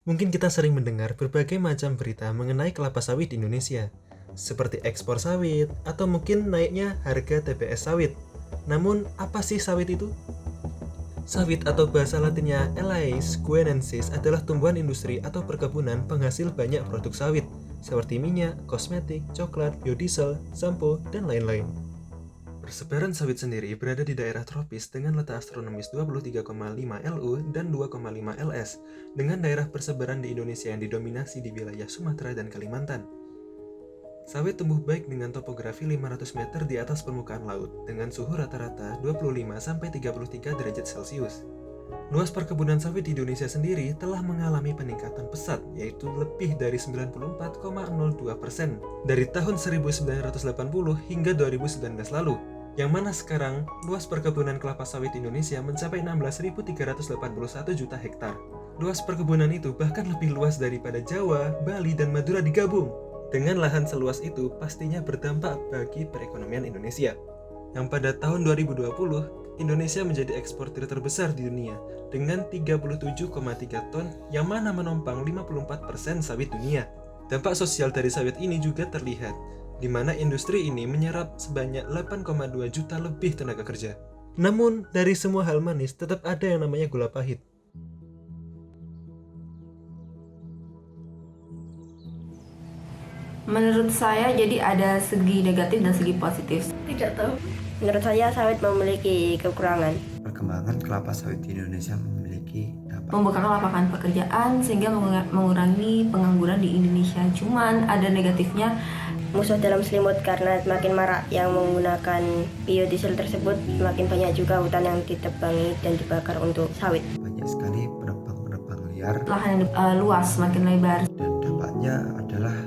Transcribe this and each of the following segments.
Mungkin kita sering mendengar berbagai macam berita mengenai kelapa sawit di Indonesia, seperti ekspor sawit atau mungkin naiknya harga TBS sawit. Namun, apa sih sawit itu? Sawit atau bahasa latinnya Elais guinensis adalah tumbuhan industri atau perkebunan penghasil banyak produk sawit, seperti minyak, kosmetik, coklat, biodiesel, sampo, dan lain-lain. Persebaran sawit sendiri berada di daerah tropis dengan letak astronomis 23,5 LU dan 2,5 LS, dengan daerah persebaran di Indonesia yang didominasi di wilayah Sumatera dan Kalimantan. Sawit tumbuh baik dengan topografi 500 meter di atas permukaan laut, dengan suhu rata-rata 25-33 derajat Celcius. Luas perkebunan sawit di Indonesia sendiri telah mengalami peningkatan pesat, yaitu lebih dari 94,02% dari tahun 1980 hingga 2019 lalu. Yang mana sekarang, luas perkebunan kelapa sawit Indonesia mencapai 16.381 juta hektar. Luas perkebunan itu bahkan lebih luas daripada Jawa, Bali, dan Madura digabung. Dengan lahan seluas itu, pastinya berdampak bagi perekonomian Indonesia. Yang pada tahun 2020, Indonesia menjadi eksportir terbesar di dunia dengan 37,3 ton yang mana menopang 54% sawit dunia. Dampak sosial dari sawit ini juga terlihat, di mana industri ini menyerap sebanyak 8,2 juta lebih tenaga kerja. Namun, dari semua hal manis tetap ada yang namanya gula pahit. Menurut saya jadi ada segi negatif dan segi positif. Tidak tahu. Menurut saya sawit memiliki kekurangan. Perkembangan kelapa sawit di Indonesia memiliki Membukakan lapangan pekerjaan sehingga mengurangi pengangguran di Indonesia. Cuman ada negatifnya, Musuh dalam selimut karena semakin marak yang menggunakan biodiesel tersebut, semakin banyak juga hutan yang ditebangi dan dibakar untuk sawit. banyak sekali penebang-penebang liar lahan yang luas semakin lebar. dan dampaknya adalah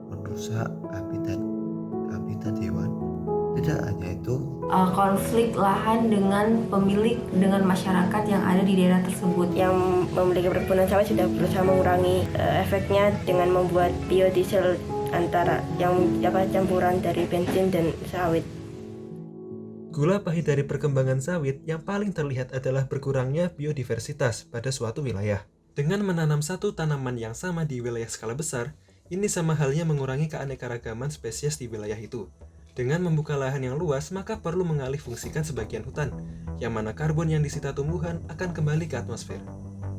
merusak habitat hewan. Tidak hanya itu, Konflik lahan dengan pemilik dengan masyarakat yang ada di daerah tersebut. Yang memiliki perkebunan sawit sudah berusaha mengurangi efeknya dengan membuat biodiesel antara yang campuran dari bensin dan sawit. Gula pahit dari perkembangan sawit yang paling terlihat adalah berkurangnya biodiversitas pada suatu wilayah. Dengan menanam satu tanaman yang sama di wilayah skala besar, ini sama halnya mengurangi keanekaragaman spesies di wilayah itu. Dengan membuka lahan yang luas, maka perlu mengalihfungsikan sebagian hutan, yang mana karbon yang disita tumbuhan akan kembali ke atmosfer.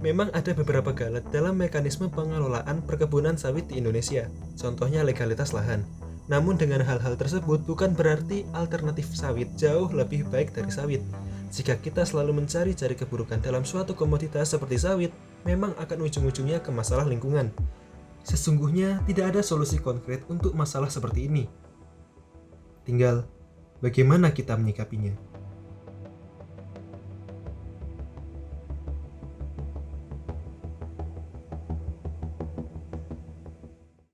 Memang ada beberapa galet dalam mekanisme pengelolaan perkebunan sawit di Indonesia, contohnya legalitas lahan. Namun dengan hal-hal tersebut bukan berarti alternatif sawit jauh lebih baik dari sawit. Jika kita selalu mencari-cari keburukan dalam suatu komoditas seperti sawit, memang akan ujung-ujungnya ke masalah lingkungan. Sesungguhnya tidak ada solusi konkret untuk masalah seperti ini. Tinggal bagaimana kita menyikapinya.